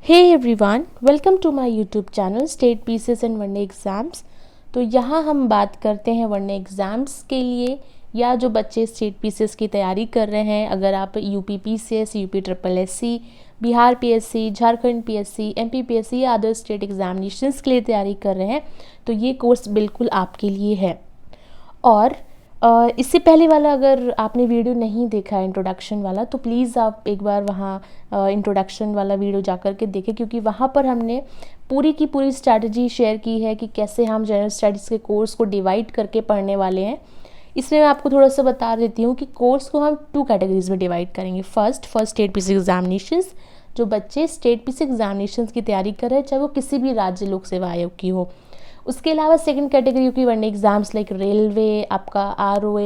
Hey everyone, welcome to my YouTube channel state PCS and one day exams. तो यहाँ हम बात करते हैं वनडे एग्ज़ाम्स के लिए या जो बच्चे स्टेट पीसीएस की तैयारी कर रहे हैं। अगर आप UP PCS, UP triple SC, Bihar PSC, Jharkhand PSC, MP PSC या अदर स्टेट एग्जामिनेशंस के लिए तैयारी कर रहे हैं तो ये कोर्स बिल्कुल आपके लिए है। और इससे पहले वाला अगर आपने वीडियो नहीं देखा है इंट्रोडक्शन वाला, तो प्लीज़ आप एक बार वहाँ इंट्रोडक्शन वाला वीडियो जा कर के देखें, क्योंकि वहाँ पर हमने पूरी की पूरी स्ट्रैटेजी शेयर की है कि कैसे हम जनरल स्टडीज़ के कोर्स को डिवाइड करके पढ़ने वाले हैं। इसमें मैं आपको थोड़ा सा बता देती हूँ कि कोर्स को हम 2 कैटेगरीज में डिवाइड करेंगे। फर्स्ट स्टेट पीसी एग्जामिनेशंस, जो बच्चे स्टेट पीसी एग्जामिनेशंस की तैयारी कर रहे हैं, चाहे वो किसी भी राज्य लोक सेवा आयोग की हो। उसके अलावा सेकंड कैटेगरी की वनडे एग्जाम्स लाइक रेलवे, आपका आरओ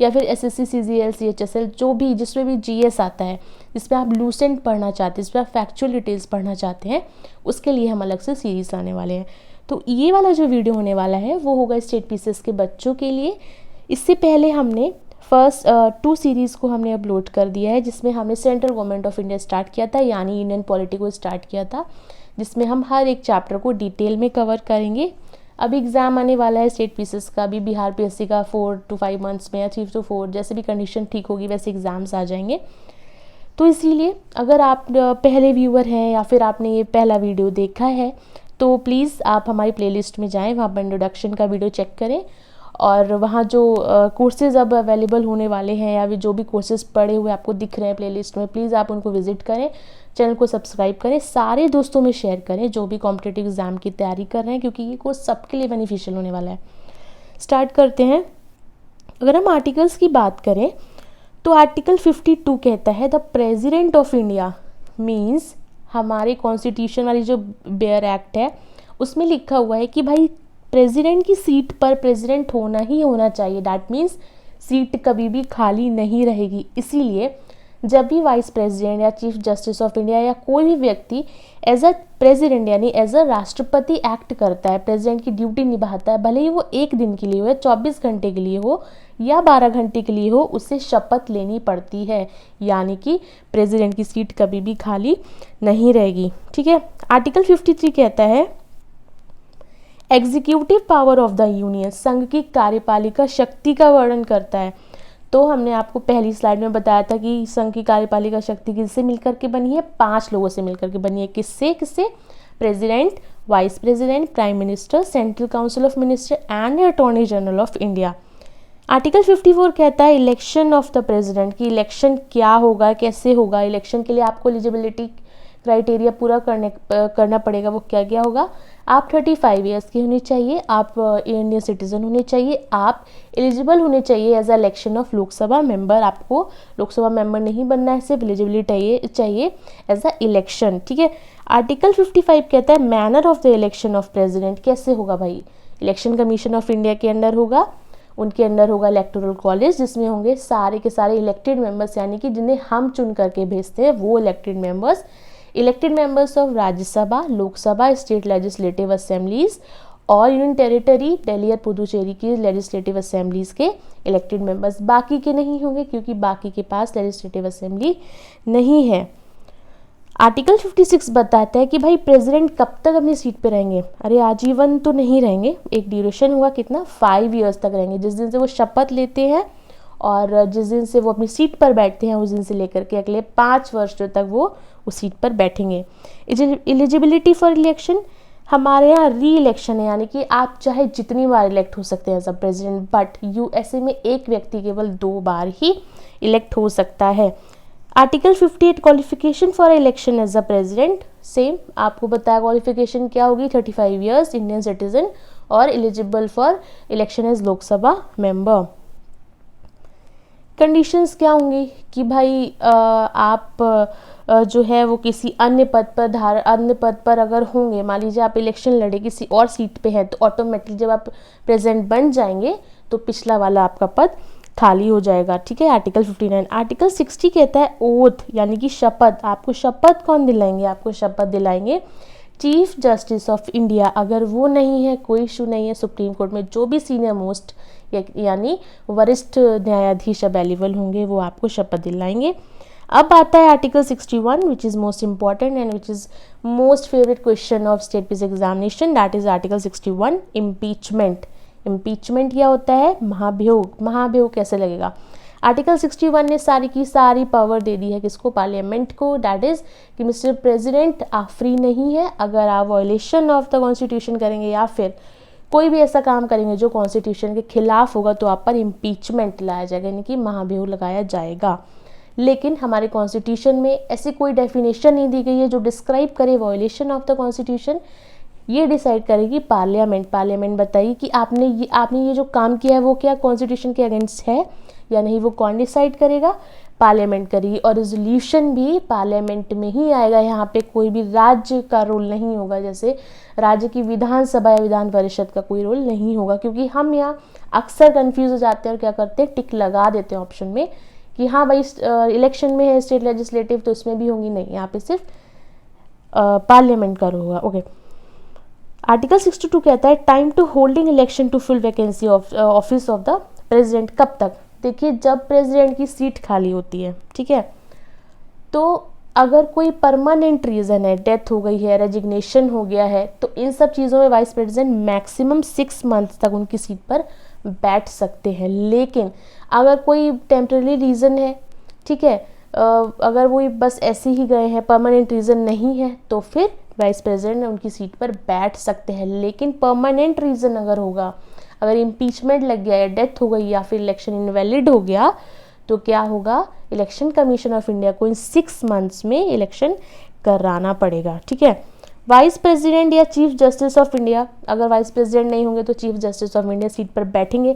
या फिर एसएससी, सीजीएल, सीएचएसएल, जो भी जिसमें भी जीएस आता है, जिसमें आप लूसेंट पढ़ना चाहते हैं, जिसमें आप फैक्चुअल डिटेल्स पढ़ना चाहते हैं, उसके लिए हम अलग से सीरीज लाने वाले हैं। तो ये वाला जो वीडियो होने वाला है वो होगा स्टेट पीसीएस के बच्चों के लिए। इससे पहले हमने फर्स्ट 2 सीरीज़ को हमने अपलोड कर दिया है, जिसमें हमने central government of India start किया था, यानी इंडियन पॉलिटी को स्टार्ट किया था, जिसमें हम हर एक चैप्टर को डिटेल में कवर करेंगे। अभी एग्ज़ाम आने वाला है स्टेट पीसीएस का भी, बिहार पीएससी का 4 to 5 मंथ्स में या 3 to 4, जैसे भी कंडीशन ठीक होगी वैसे एग्ज़ाम्स आ जाएंगे। तो इसीलिए अगर आप पहले व्यूअर हैं या फिर आपने ये पहला वीडियो देखा है तो प्लीज़ आप हमारी प्लेलिस्ट में जाएं, वहाँ पर इंट्रोडक्शन का वीडियो चेक करें और वहाँ जो कोर्सेज़ अब अवेलेबल होने वाले हैं या जो भी कोर्सेज़ पड़े हुए आपको दिख रहे हैं प्लेलिस्ट में, प्लीज़ आप उनको विजिट करें, चैनल को सब्सक्राइब करें, सारे दोस्तों में शेयर करें जो भी कॉम्पिटिटिव एग्ज़ाम की तैयारी कर रहे हैं, क्योंकि ये कोर्स सबके लिए बेनिफिशियल होने वाला है। स्टार्ट करते हैं। अगर हम आर्टिकल्स की बात करें तो आर्टिकल 52 कहता है the president of India means, हमारे कॉन्स्टिट्यूशन वाली जो बेयर एक्ट है उसमें लिखा हुआ है कि भाई प्रेसिडेंट की सीट पर प्रेसिडेंट होना ही होना चाहिए। दैट मीन्स सीट कभी भी खाली नहीं रहेगी। इसीलिए जब भी वाइस प्रेसिडेंट या चीफ जस्टिस ऑफ इंडिया या कोई भी व्यक्ति एज अ प्रेसिडेंट यानी एज अ राष्ट्रपति एक्ट करता है, प्रेसिडेंट की ड्यूटी निभाता है, भले ही वो 1 दिन के लिए हो या 24 घंटे के लिए हो या 12 घंटे के लिए हो, उससे शपथ लेनी पड़ती है, यानी कि प्रेसिडेंट की सीट कभी भी खाली नहीं रहेगी। ठीक है। आर्टिकल 53 कहता है executive power of the union, संघ की कार्यपालिका शक्ति का वर्णन करता है। तो हमने आपको पहली स्लाइड में बताया था कि संघ की कार्यपालिका शक्ति किससे मिलकर के बनी है? 5 लोगों से मिलकर के बनी है। किससे? President, vice president, prime minister, central council of minister and attorney general of India. Article 54 कहता है इलेक्शन ऑफ द प्रेसिडेंट, की इलेक्शन क्या होगा, कैसे होगा। इलेक्शन के लिए आपको एलिजिबिलिटी क्राइटेरिया पूरा करना पड़ेगा। वो क्या क्या होगा? आप 35 ईयर्स की होनी चाहिए, आप इंडियन सिटीजन होने चाहिए, आप एलिजिबल होने चाहिए as a election of Lok Sabha member. आपको लोकसभा मेंबर नहीं बनना है, सिर्फ एलिजिबिलिटी चाहिए एज अ इलेक्शन। ठीक है। आर्टिकल 55 कहता है manner of the election of president, कैसे होगा भाई? इलेक्शन कमीशन ऑफ इंडिया के अंडर होगा, उनके अंडर होगा इलेक्टोरल कॉलेज, जिसमें होंगे सारे के सारे इलेक्टेड मेंबर्स, यानी कि जिन्हें हम चुन करके भेजते हैं वो elected members. Elected members of Rajya Sabha, Lok Sabha, state legislative assemblies और यूनियन टेरिटरी दिल्ली और पुदुचेरी की लेजिस्लेटिव असेंबलीज के इलेक्टेड मेंबर्स। बाकी के नहीं होंगे क्योंकि बाकी के पास लेजिस्लेटिव असेंबली नहीं है। आर्टिकल 56 बताता है कि भाई प्रेसिडेंट कब तक अपनी सीट पे रहेंगे? अरे आजीवन तो नहीं रहेंगे, एक ड्यूरेशन होगा, कितना? 5 ईयर्स तक रहेंगे। जिस दिन से वो शपथ लेते हैं और जिस दिन से वो अपनी सीट पर बैठते हैं उस दिन से लेकर के अगले 5 वर्षों तक वो उस सीट पर बैठेंगे। एलिजिबिलिटी फॉर इलेक्शन, हमारे यहाँ री इलेक्शन है, यानी कि आप चाहे जितनी बार इलेक्ट हो सकते हैं as a president, but USA में एक व्यक्ति केवल 2 बार ही इलेक्ट हो सकता है। Article 58 qualification for election as a president, same आपको बताया क्वालिफिकेशन क्या होगी? 35 ईयर्स, इंडियन सिटीजन और eligible for election as Lok Sabha member. Conditions क्या होंगी कि भाई आप जो है वो किसी अन्य पद पर अगर होंगे, मान लीजिए आप इलेक्शन लड़े किसी और सीट पे है, तो ऑटोमेटिकली जब आप प्रेसिडेंट बन जाएंगे तो पिछला वाला आपका पद खाली हो जाएगा। ठीक है। आर्टिकल 59। आर्टिकल 60 कहता है ओथ, यानी कि शपथ। आपको शपथ कौन दिलाएंगे? आपको शपथ दिलाएंगे चीफ जस्टिस ऑफ इंडिया। अगर वो नहीं है, कोई इशू नहीं है, सुप्रीम कोर्ट में जो भी सीनियर मोस्ट यानी वरिष्ठ न्यायाधीश अवेलेबल होंगे वो आपको शपथ दिलाएंगे। अब आता है article 61 which is most important and which is most favourite question of state PC examination, that is article 61 impeachment. Impeachment क्या होता है? महाभियोग। महाभियोग कैसे लगेगा? आर्टिकल 61 ने सारी की सारी पावर दे दी है किसको? पार्लियामेंट को। दैट इज कि मिस्टर प्रेसिडेंट आप फ्री नहीं है, अगर आप वायलेशन ऑफ द कॉन्स्टिट्यूशन करेंगे या फिर कोई भी ऐसा काम करेंगे जो कॉन्स्टिट्यूशन के खिलाफ होगा तो आप पर इम्पीचमेंट लाया जाएगा, यानी कि महाभियोग लगाया जाएगा। लेकिन हमारे कॉन्स्टिट्यूशन में ऐसी कोई डेफिनेशन नहीं दी गई है जो डिस्क्राइब करे वायलेशन ऑफ द कॉन्स्टिट्यूशन। ये डिसाइड करेगी पार्लियामेंट। पार्लियामेंट बताइए कि आपने ये जो काम किया है वो क्या कॉन्स्टिट्यूशन के अगेंस्ट है या नहीं, वो कौन डिसाइड करेगा? पार्लियामेंट करेगी। और रेजोल्यूशन भी पार्लियामेंट में ही आएगा। यहाँ पे कोई भी राज्य का रोल नहीं होगा, जैसे राज्य की विधानसभा या विधान परिषद का कोई रोल नहीं होगा, क्योंकि हम यहाँ अक्सर कंफ्यूज हो जाते हैं और क्या करते हैं, टिक लगा देते हैं ऑप्शन में कि हाँ भाई इलेक्शन में है स्टेट लेजिस्लेटिव तो इसमें भी होंगी, नहीं, यहाँ पे सिर्फ पार्लियामेंट का रोल होगा। ओके, आर्टिकल 62 कहता है time to holding election to fill vacancy of office of the president. कब तक? देखिए, जब प्रेसिडेंट की सीट खाली होती है, ठीक है, तो अगर कोई परमानेंट रीज़न है, डेथ हो गई है, रेजिग्नेशन हो गया है, तो इन सब चीज़ों में वाइस प्रेसिडेंट मैक्सिमम 6 मंथ्स तक उनकी सीट पर बैठ सकते हैं। लेकिन अगर कोई टेम्पररी रीज़न है, ठीक है, अगर वो बस ऐसे ही गए हैं, परमानेंट रीज़न नहीं है, तो फिर वाइस प्रेसिडेंट उनकी सीट पर बैठ सकते हैं। लेकिन परमानेंट रीज़न अगर होगा, अगर इम्पीचमेंट लग गया या डेथ हो गई या फिर इलेक्शन इनवैलिड हो गया, तो क्या होगा, इलेक्शन कमीशन ऑफ इंडिया को इन 6 मंथ्स में इलेक्शन कराना पड़ेगा। ठीक है, वाइस प्रेसिडेंट या चीफ जस्टिस ऑफ इंडिया, अगर वाइस प्रेसिडेंट नहीं होंगे तो chief justice of India seat पर बैठेंगे।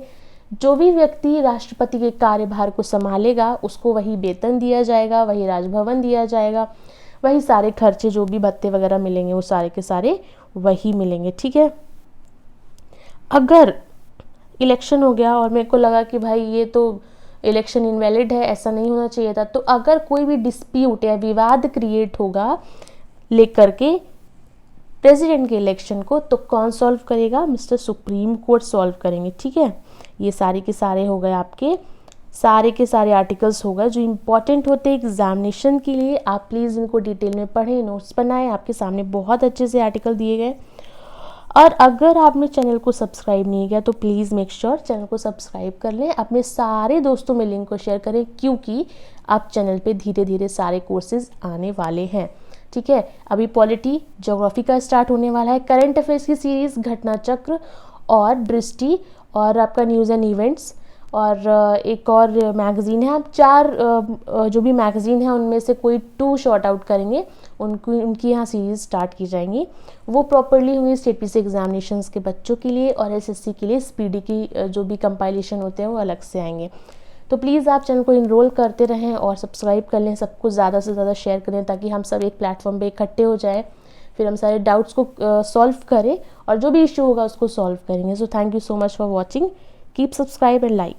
जो भी व्यक्ति राष्ट्रपति के कार्यभार को संभालेगा उसको वही वेतन दिया जाएगा, वही राजभवन दिया जाएगा, वही सारे खर्चे जो भी भत्ते वगैरह मिलेंगे वो सारे के सारे वही मिलेंगे। ठीक है, अगर इलेक्शन हो गया और मेरे को लगा कि भाई ये तो इलेक्शन इनवैलिड है, ऐसा नहीं होना चाहिए था, तो अगर कोई भी डिस्प्यूट या विवाद क्रिएट होगा लेकर के प्रेसिडेंट के इलेक्शन को, तो कौन सॉल्व करेगा? मिस्टर सुप्रीम कोर्ट सॉल्व करेंगे। ठीक है, ये सारे के सारे हो गए आपके सारे के सारे आर्टिकल्स हो गए जो इंपॉर्टेंट होते हैं एग्जामिनेशन के लिए। आप प्लीज़ इनको डिटेल में पढ़ें, नोट्स बनाएं, आपके सामने बहुत अच्छे से आर्टिकल दिए गए। और अगर आपने चैनल को सब्सक्राइब नहीं किया तो प्लीज़ मेक श्योर चैनल को सब्सक्राइब कर लें, अपने सारे दोस्तों में लिंक को शेयर करें, क्योंकि आप चैनल पे धीरे धीरे सारे कोर्सेज आने वाले हैं। ठीक है, अभी पॉलिटी ज्योग्राफी का स्टार्ट होने वाला है, करंट अफेयर्स की सीरीज़, घटना चक्र और दृष्टि और आपका न्यूज़ एंड इवेंट्स, और एक और मैगज़ीन है। आप 4 जो भी मैगज़ीन है उनमें से कोई 2 शॉर्ट आउट करेंगे, उनकी यहाँ सीरीज़ स्टार्ट की जाएंगी। वो प्रॉपरली हुई स्टेट पीसी एग्जामिनेशंस के बच्चों के लिए, और एसएससी के लिए स्पीडी की जो भी कंपाइलेशन होते हैं वो अलग से आएंगे। तो प्लीज़ आप चैनल को इनरोल करते रहें और सब्सक्राइब कर लें, सबको ज़्यादा से ज़्यादा शेयर करें ताकि हम सब एक प्लेटफॉर्म पे इकट्ठे हो जाए, फिर हम सारे डाउट्स को सॉल्व करें और जो भी इशू होगा उसको सॉल्व करेंगे। So thank you so much for watching, keep subscribe and like.